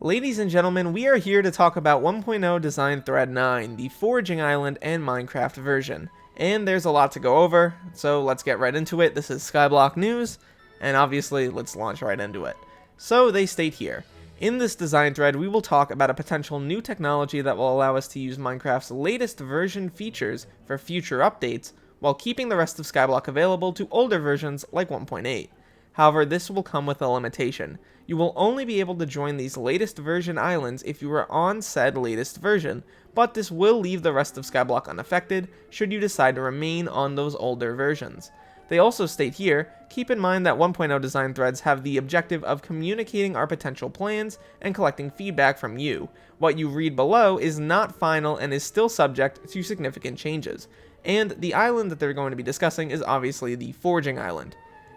Ladies and gentlemen, we are here to talk about 1.0 Design Thread 9, the Foraging Island and Minecraft version. And there's a lot to go over, so let's get right into it. This is Skyblock News, and obviously let's launch right into it. So they state here, in this design thread we will talk about a potential new technology that will allow us to use Minecraft's latest version features for future updates, while keeping the rest of Skyblock available to older versions like 1.8. However, this will come with a limitation. You will only be able to join these latest version islands if you are on said latest version, but this will leave the rest of Skyblock unaffected should you decide to remain on those older versions. They also state here, keep in mind that 1.0 design threads have the objective of communicating our potential plans and collecting feedback from you. What you read below is not final and is still subject to significant changes. And the island that they're going to be discussing is obviously the Foraging Island.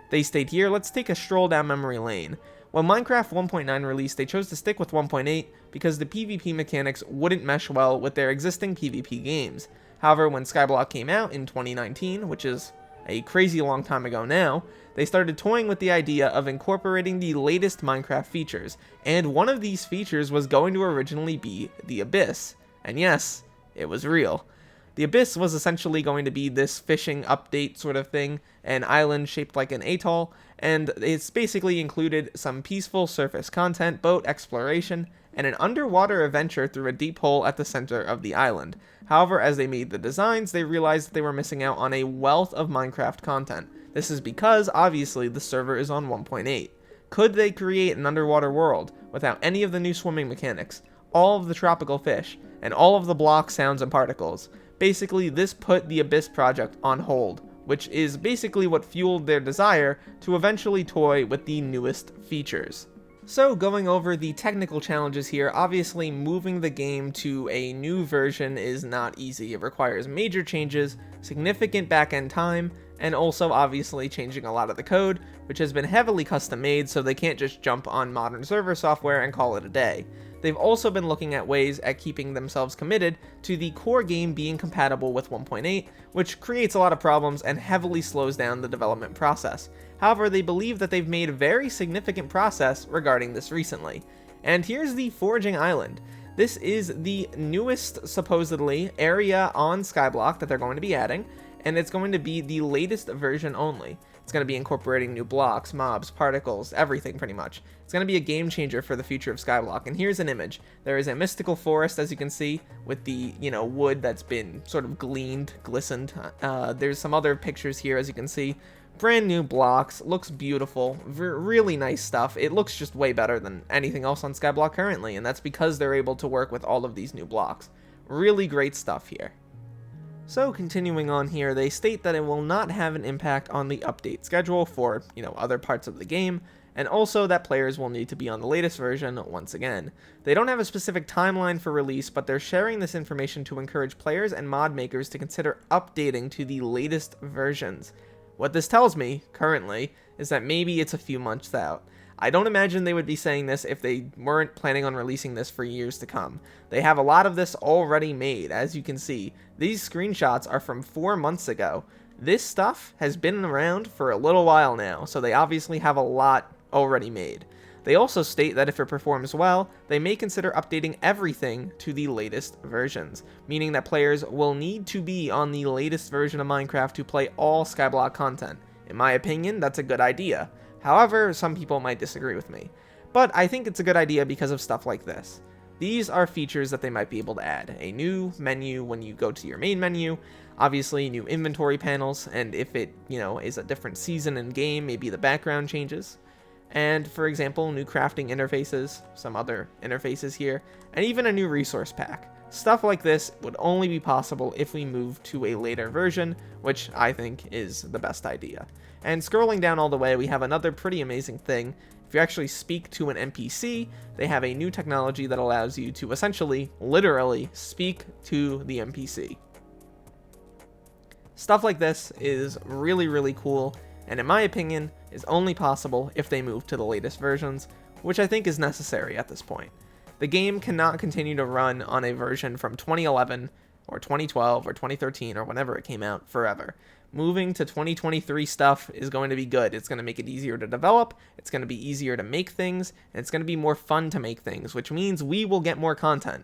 They state here, let's take a stroll down memory lane. When Minecraft 1.9 released, they chose to stick with 1.8 because the PvP mechanics wouldn't mesh well with their existing PvP games. However, when Skyblock came out in 2019, which is a crazy long time ago now, they started toying with the idea of incorporating the latest Minecraft features, and one of these features was going to originally be the Abyss. And yes, it was real. The Abyss was essentially going to be this fishing update sort of thing, an island shaped like an atoll, and it's basically included some peaceful surface content, boat exploration, and an underwater adventure through a deep hole at the center of the island. However, as they made the designs, they realized that they were missing out on a wealth of Minecraft content. This is because, obviously, the server is on 1.8. Could they create an underwater world without any of the new swimming mechanics, all of the tropical fish, and all of the block sounds and particles? Basically, this put the Abyss project on hold, which is basically what fueled their desire to eventually toy with the newest features. So going over the technical challenges here, obviously moving the game to a new version is not easy. It requires major changes, significant back-end time, and also obviously changing a lot of the code, which has been heavily custom made, so they can't just jump on modern server software and call it a day. They've also been looking at ways at keeping themselves committed to the core game being compatible with 1.8, which creates a lot of problems and heavily slows down the development process. However, they believe that they've made very significant progress regarding this recently. And here's the Foraging Island. This is the newest, supposedly, area on Skyblock that they're going to be adding, and it's going to be the latest version only. It's going to be incorporating new blocks, mobs, particles, everything pretty much. It's going to be a game changer for the future of Skyblock. And here's an image. There is a mystical forest, as you can see, with the, wood that's been sort of glistened. There's some other pictures here, as you can see. Brand new blocks, looks beautiful, really nice stuff. It looks just way better than anything else on Skyblock currently, and that's because they're able to work with all of these new blocks. Really great stuff here. So continuing on here, they state that it will not have an impact on the update schedule for, other parts of the game, and also that players will need to be on the latest version once again. They don't have a specific timeline for release, but they're sharing this information to encourage players and mod makers to consider updating to the latest versions. What this tells me, currently, is that maybe it's a few months out. I don't imagine they would be saying this if they weren't planning on releasing this for years to come. They have a lot of this already made, as you can see. These screenshots are from 4 months ago. This stuff has been around for a little while now, so they obviously have a lot already made. They also state that if it performs well, they may consider updating everything to the latest versions, meaning that players will need to be on the latest version of Minecraft to play all Skyblock content. In my opinion, that's a good idea. However, some people might disagree with me. But I think it's a good idea because of stuff like this. These are features that they might be able to add. A new menu when you go to your main menu, obviously new inventory panels, and if it, is a different season in game, maybe the background changes. And, for example, new crafting interfaces, some other interfaces here, and even a new resource pack. Stuff like this would only be possible if we move to a later version, which I think is the best idea. And scrolling down all the way, we have another pretty amazing thing. If you actually speak to an NPC, they have a new technology that allows you to essentially, literally, speak to the NPC. Stuff like this is really, really cool, and in my opinion, is only possible if they move to the latest versions, which I think is necessary at this point. The game cannot continue to run on a version from 2011 or 2012 or 2013 or whenever it came out, forever. Moving to 2023 stuff is going to be good. It's going to make it easier to develop, it's going to be easier to make things, and it's going to be more fun to make things, which means we will get more content.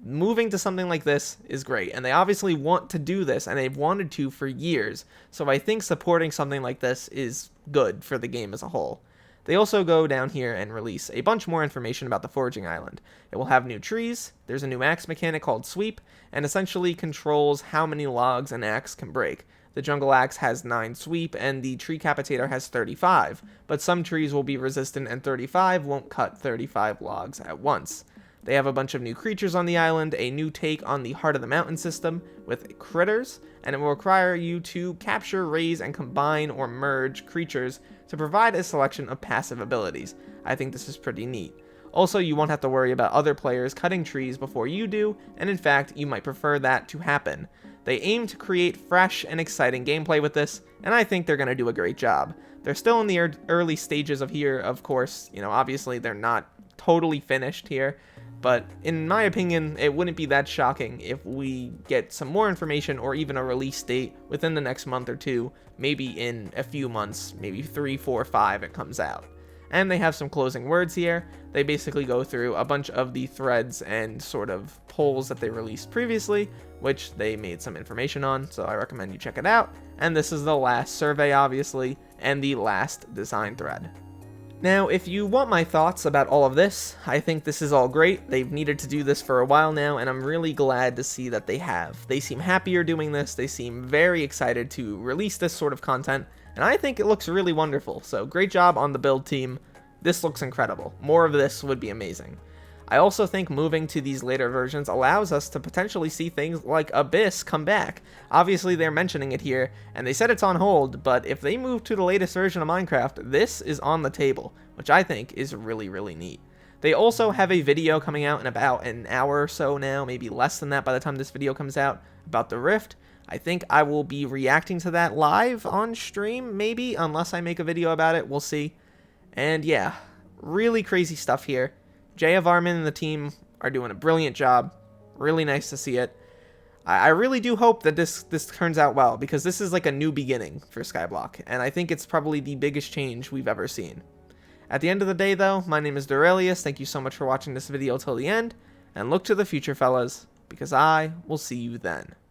Moving to something like this is great, and they obviously want to do this, and they've wanted to for years, so I think supporting something like this is good for the game as a whole. They also go down here and release a bunch more information about the Foraging Island. It will have new trees, there's a new axe mechanic called Sweep, and essentially controls how many logs an axe can break. The Jungle Axe has 9 sweep, and the Tree Capitator has 35, but some trees will be resistant and 35 won't cut 35 logs at once. They have a bunch of new creatures on the island, a new take on the Heart of the Mountain system with critters, and it will require you to capture, raise, and combine or merge creatures to provide a selection of passive abilities. I think this is pretty neat. Also, you won't have to worry about other players cutting trees before you do, and in fact, you might prefer that to happen. They aim to create fresh and exciting gameplay with this, and I think they're going to do a great job. They're still in the early stages of here, of course, obviously they're not totally finished here, but in my opinion, it wouldn't be that shocking if we get some more information or even a release date within the next month or two, maybe in a few months, maybe 3, 4, 5 it comes out. And they have some closing words here. They basically go through a bunch of the threads and sort of polls that they released previously, which they made some information on, so I recommend you check it out. And this is the last survey, obviously, and the last design thread. Now, if you want my thoughts about all of this, I think this is all great. They've needed to do this for a while now, and I'm really glad to see that they have. They seem happier doing this, they seem very excited to release this sort of content, and I think it looks really wonderful, so great job on the build team. This looks incredible. More of this would be amazing. I also think moving to these later versions allows us to potentially see things like Abyss come back. Obviously they're mentioning it here, and they said it's on hold, but if they move to the latest version of Minecraft, this is on the table, which I think is really, really neat. They also have a video coming out in about an hour or so now, maybe less than that by the time this video comes out, about the Rift. I think I will be reacting to that live on stream, maybe, unless I make a video about it, we'll see. And yeah, really crazy stuff here. Jaya Varman and the team are doing a brilliant job. Really nice to see it. I really do hope that this turns out well, because this is like a new beginning for Skyblock, and I think it's probably the biggest change we've ever seen. At the end of the day, though, my name is Derailious. Thank you so much for watching this video till the end, and look to the future, fellas, because I will see you then.